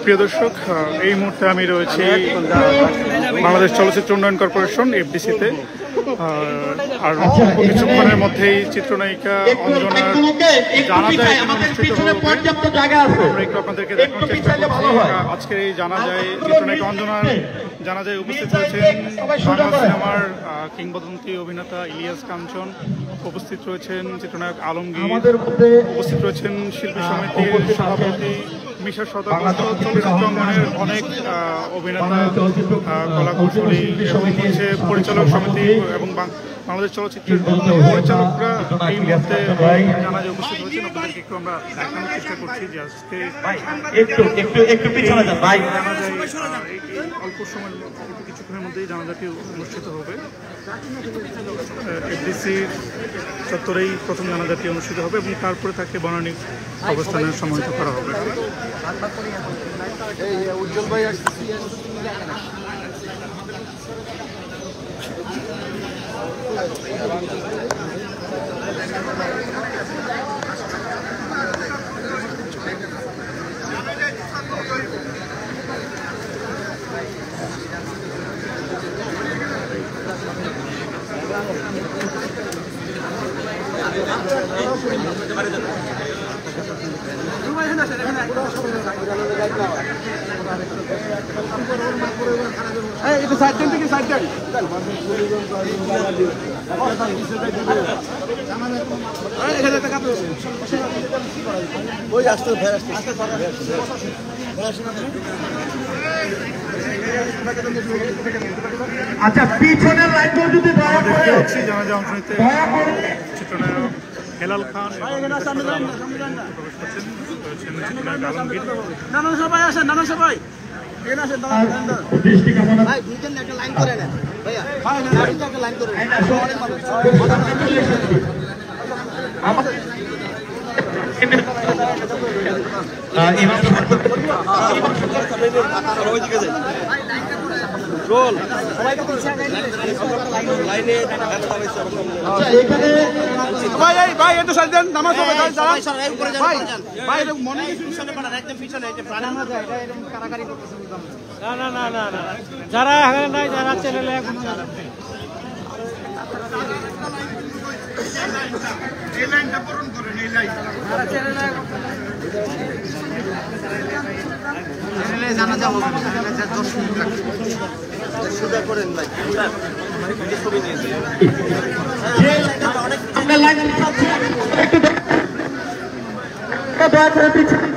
প্রিয় দর্শক, এই মুহূর্তে আমি রয়েছি বাংলাদেশ চলচ্চিত্র উন্নয়ন কর্পোরেশন FDC-তে। আর কিছুক্ষণের মধ্যেই চিত্রনায়িকা অঞ্জনার জানাজায় অনুষ্ঠিত হবে। আমরা একটু আপনাদেরকে দেখানোর চেষ্টা করছি। আজকের এই জানাজায় চিত্রনায়িকা অঞ্জনার জানাজায় উপস্থিত হয়েছেন বাংলা সিনেমার কিংবদন্তি অভিনেতা ইলিয়াস কাঞ্চন, উপস্থিত রয়েছেন চিত্রনায়ক আলমগীর, উপস্থিত রয়েছেন শিল্পী সমিতির সভাপতি মিশা সদাগর, চলচ্চিত্র অঙ্গনের অনেক অভিনেতা, কলাকুশলী এবং হচ্ছে পরিচালক সমিতি এবং বাংলাদেশ চলচ্চিত্রের পরিচালকরা এই মুহূর্তে জানাজায় উপস্থিত হয়েছেন। আপনাদেরকে একটু আমরা দেখানোর চেষ্টা করছি যে আজকে অল্প সময়ের কিছুক্ষণের মধ্যেই জানাজাটি অনুষ্ঠিত হবে। FDC-র চত্বরেই প্রথম জানাজাটি অনুষ্ঠিত হবে এবং তারপরে তাকে বনানী অবস্থানে সমাহিত করা হবে। উজ্জ্বল ভাই একটু সাইড দেন থেকে সাইড দেন। ওই আসতে আচ্ছা, পিছনের লাইট যদি জানাজা অংশ নিতে চিত্রনায়ক হেলাল খান নানান সবাই আসেন, নানান সবাই ভাই একটু সাইড দেন, নামাজ হবে ভাই ভাই মনে একদম পিছনে কারাকারি করতেছে। না না না না, যারা এখানে নাই, যারা চ্যানেলে এই লাইনটা পূরণ করেন, এই লাইন চ্যানেলে জানা যাবো না, চ্যানেলে 10 মিনিট লাগবে সুদা করেন ভাই। ছবি নিয়েছি আমরা লাইন চাচ্ছি, একটু দয়া করে পিছনে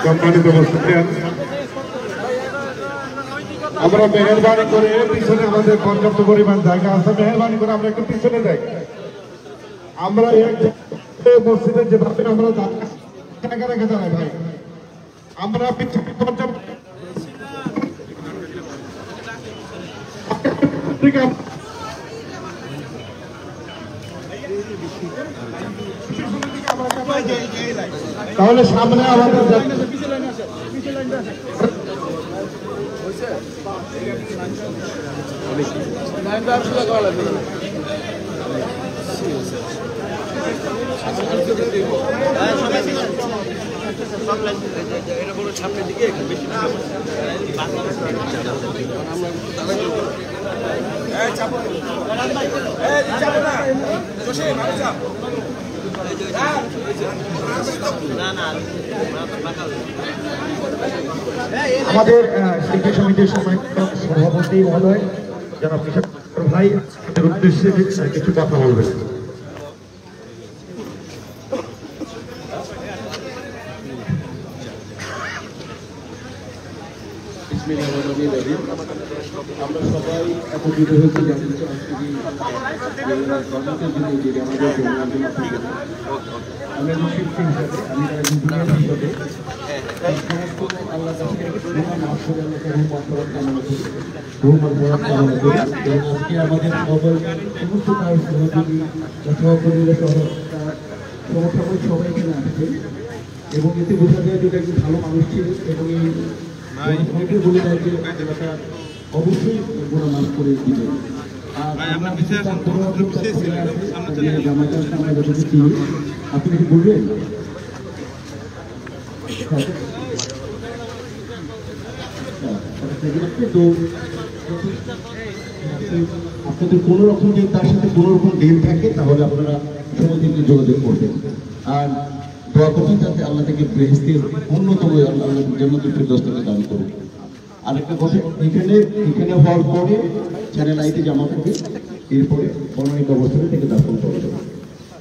সম্মানিত উপস্থিতি, আমরা মেহরবানি করে পিছনে আমাদের পর্যাপ্ত পরিমাণ জায়গা আছে, মেহরবানি করে আমরা একটু পিছনে যাই। আমরা মসজিদের যেভাবে আমরা জায়গা রেখে দাঁড়াই ভাই, আমরা পিছনে পর্যাপ্ত তাহলে সামনে আমাদের সামনের দিকে বেশি আমাদের শিল্পী সমিতির সভাপতি মহোদয় যারা ভাই উদ্দেশ্যে কিছু কথা বলবেন। আমরা সবাই একত্রিত হয়েছি আমি শিল্পী হিসাবে, আমি হিসাবে সমস্ত আল্লাহ আজকে আমাদের সমস্ত সহযোগী সহকর্মীরা সহ সমসাময়িক সবাই এখানে আসছে এবং এতে বোঝা যায় যে একজন ভালো মানুষ ছিল এবং এই বলে দেয় যে এলাকা অবশ্যই গোনা মাফ করে দিবে। আর আপনি কি বলবেন? তো আপনাদের কোনো রকম যদি তার সাথে কোনো রকম ডিল থাকে তাহলে আপনারা সমিতিকে যোগাযোগ করবেন। আর দোয়া করবেন যাতে আল্লাহ থেকে বেহেশতের অন্যতম আল্লাহ জান্নাতুল ফিরদৌসকে দান করুন। আরেকটা কথা, এখানে হওয়ার পরে চ্যানেল আইতে জমা থাকবে, এরপরে অনেক অবস্থানে থেকে দাফন করা যাবে।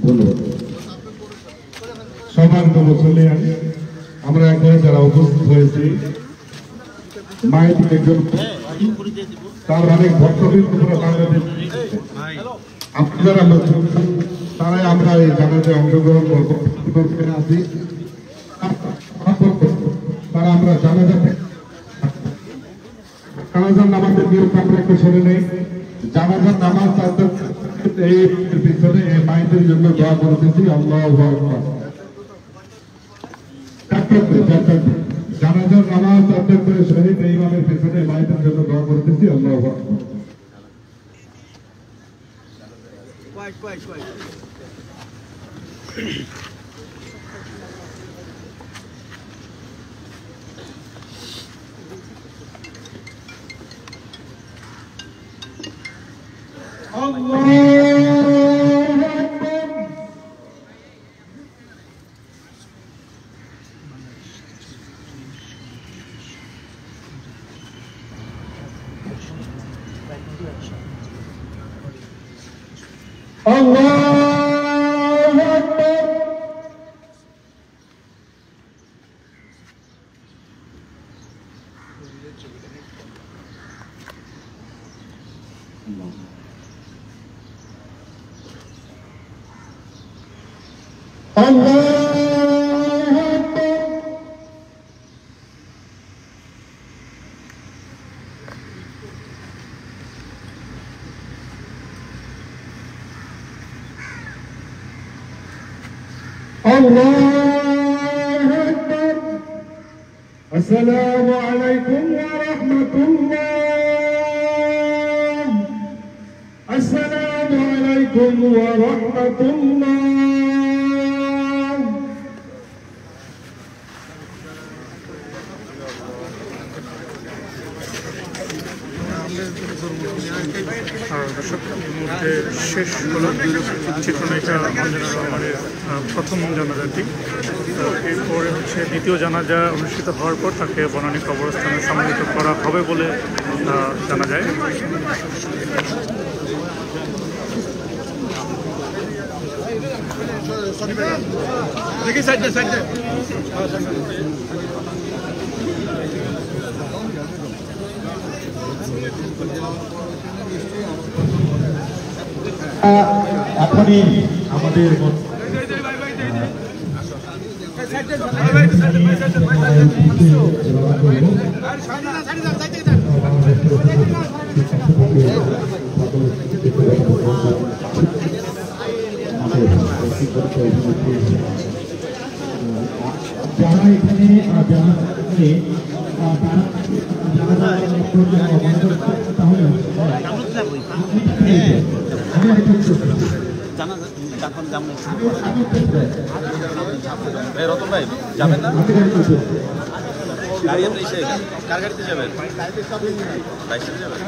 ধন্যবাদ। সম্মানিত মুসল্লিয়ান, আমরা এখানে যারা উপস্থিত হয়েছি, মায়ের একজন তার অনেক ভক্তবৃন্দ পুরো বাংলাদেশ, আপনারা তারাই আমরা এই জানাতে অংশগ্রহণ করতে আছি। তারা আমরা জানাজার নামাজের নিয়ম আমরা একটু শুনে নেই। জানাজার নামাজ এই পিছনে এই মায়েদের জন্য দোয়া করতেছি। আল্লাহু আকবার। জানাজার নামাজ আদায় করে শহীদ ইমামের পিছনে মায়েদের জন্য দোয়া করতেছি। আল্লাহু আকবার। السلام عليكم ورحمة الله. السلام عليكم ورحمة الله. দর্শক, এই মুহূর্তে শেষ হলো চিত্রনায়িকা অঞ্জনা রহমানের প্রথম জানাজাটি। এরপরে হচ্ছে দ্বিতীয় জানাজা অনুষ্ঠিত হওয়ার পর তাকে বনানী কবরস্থানে সমাহিত করা হবে বলে জানা যায়। এখনই আমাদের যারা এখানে রতন ভাই যাবেন না? গাড়ি আপনি কার গাড়িতে যাবেন? বাইশে যাবেন?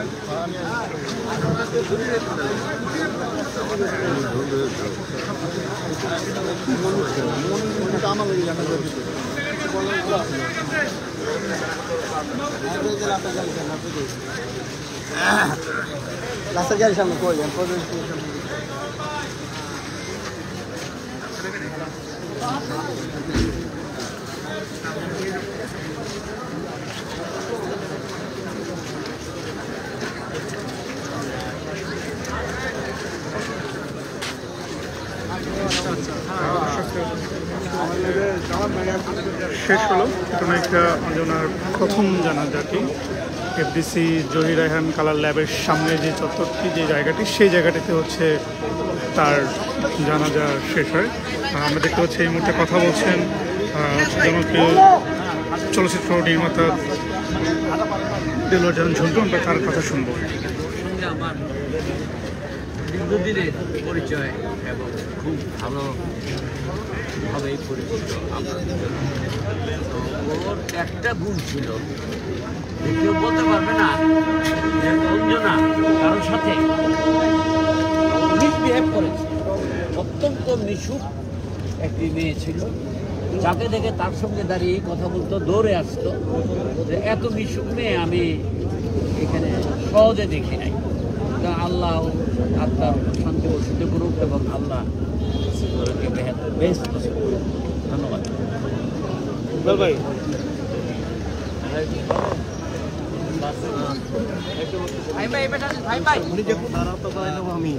রাস্তার গাড়ির সামনে কই যান? শেষ হলো চিত্রনায়িকা অঞ্জনার প্রথম জানাজাটি। এফডিসি জহির রায়হান কালার ল্যাবের সামনে যে চত্বরটি, যে জায়গাটি, সেই জায়গাটিতে হচ্ছে তার জানাজা শেষ হয়। আমরা দেখতে পাচ্ছি এই মুহূর্তে কথা বলছেন জনপ্রিয় চলচ্চিত্র নির্মাতা দেলোয়ার জাহান ঝন্টু। আমরা তার কথা শুনবো। দীর্ঘদিনের পরিচয় এবং খুব ভালোভাবেই পরিচিত আমাদের জন্য। তো ওর একটা গুণ ছিল, কেউ বলতে পারবে না যে অঞ্জনা কারোর সাথে মিসবিহেভ করেছে। অত্যন্ত মিশুক একটি মেয়ে ছিল, যাকে দেখে তার সঙ্গে দাঁড়িয়ে কথা বলতো, দৌড়ে আসতো। যে এত মিশুক মেয়ে আমি এখানে সহজে দেখি নাই। আল্লাহ আত্মার শান্তি বসিতে করুক এবং আল্লাহ বেস্ট। ধন্যবাদ ভাই। উনি যখন দাঁড়াতে পারেন আমি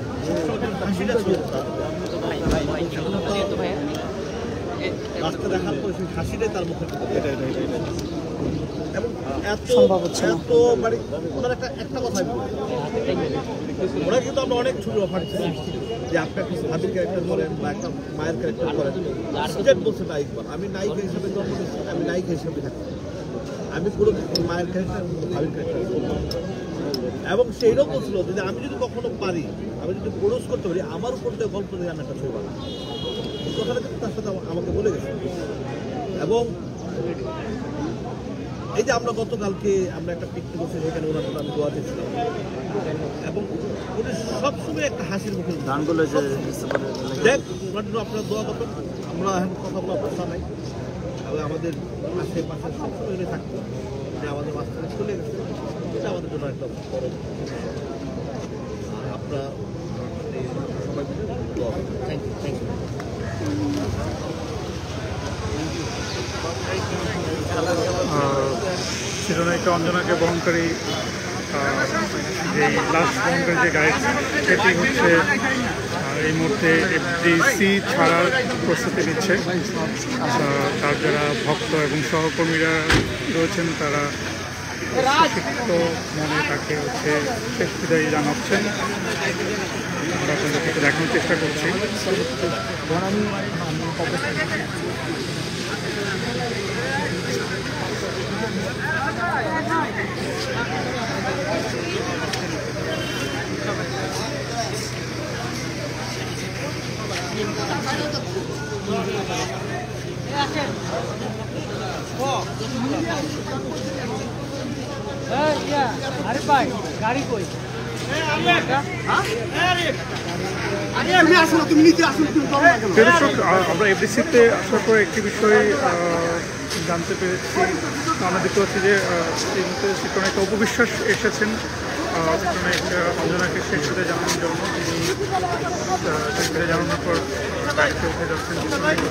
রাস্তা দেখার পর সেই হাসিটাই তার মুখে এবং এত এত মানে ওনার একটা কথাই ওরা কিন্তু আমরা অনেক ছবি অফার ছিল যে আপনি একটা ভাবির ক্যারেক্টার করেন বা একটা মায়ের ক্যারেক্টার করেন। সুজেট বলছে না, একবার আমি নায়িকা হিসাবে জন্ম নিয়েছি, আমি নায়িকা হিসাবে থাকি, আমি পুরো মায়ের ক্যারেক্টার ভাবির ক্যারেক্টার করবো। এবং সেইটাও বলছিল যে আমি যদি কখনো পারি, আমি যদি প্রডিউস করতে পারি, আমার উপর দিয়ে গল্প দিয়ে আমি একটা ছবি বানাবো। এই কথাটা কিন্তু তার সাথে আমাকে বলে গেছে। এবং এই যে আমরা গতকালকে আমরা একটা পিকনিক করছি, সেখানে ওনার জন্য আমি দোয়া দিচ্ছিলাম এবং উনি সবসময় একটা হাসির মুখে গানগুলো দেখ ওনার জন্য আপনারা দোয়া করবেন। আমরা এখন কথা বলার অবস্থা নাই এবং আমাদের আশেপাশে সবসময় উনি থাকতো, যে আমাদের মাঝখানে চলে গেছে, এটা আমাদের জন্য একটা বড়। আপনারা সবাই দোয়া করবেন। Thank you, thank you. চিত্রনায়িকা অঞ্জনাকে বহনকারী যে লাস্ট বহনকারী যে গাইড, সেটি হচ্ছে এই মুহূর্তে এফডিসি ছাড়ার প্রস্তুতি নিচ্ছে। তার যারা ভক্ত এবং সহকর্মীরা রয়েছেন তারা সুশিক্ষিত মনে তাকে হচ্ছে শেষ বিদায় জানাচ্ছেন। আমরা আপনাদেরকে দেখানোর চেষ্টা করছি। আরে ভাই গাড়ি কই? দর্শক, আমরা এফডিসিতে আসার পর একটি বিষয় জানতে পেরেছি। আমরা দেখতে পাচ্ছি যে এই মুহূর্তে চিত্রনায়িকা অপবিশ্বাস এসেছেন চিত্রনায়িকা অঞ্জনাকে শেষ বিদায় জানানোর জন্য। তিনি শেষ বিদায় জানানোর পর গাড়িতে উঠে যাচ্ছেন চিত্রনায়িকা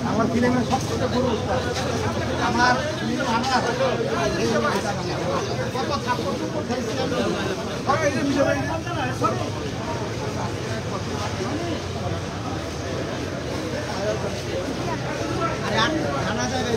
আমার ফিল্মের সবচেয়ে বড় আমার কত ছাত্র জানা যাবে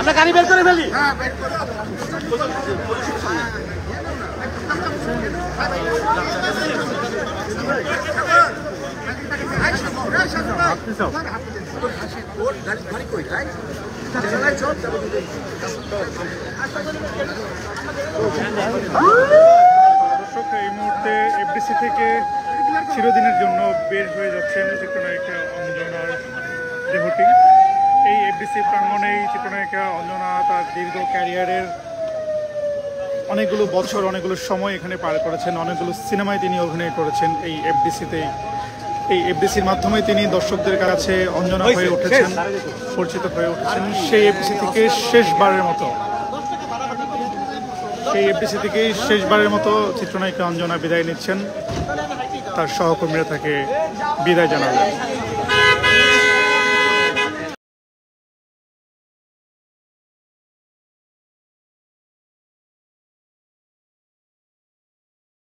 আমরা গাড়ি বের করে ফেলি। দর্শক, এই মুহূর্তে এফডিসি থেকে চিরদিনের জন্য বের হয়ে যাচ্ছেন চিত্রনায়িকা অঞ্জনার এফডিসি প্রাঙ্গণেই চিত্রনায়িকা অঞ্জনা তার দীর্ঘ ক্যারিয়ারের অনেকগুলো বছর, অনেকগুলো সময় এখানে পার করেছেন, অনেকগুলো সিনেমায় তিনি অভিনয় করেছেন এই এফডিসিতেই। এই এফডিসির মাধ্যমে তিনি দর্শকদের কাছে অঞ্জনা হয়ে উঠেছেন, পরিচিত হয়ে উঠেছেন। সেই এফডিসি থেকে শেষবারের মতো চিত্রনায়িকা অঞ্জনা বিদায় নিচ্ছেন, তার সহকর্মীরা তাকে বিদায় জানালেন।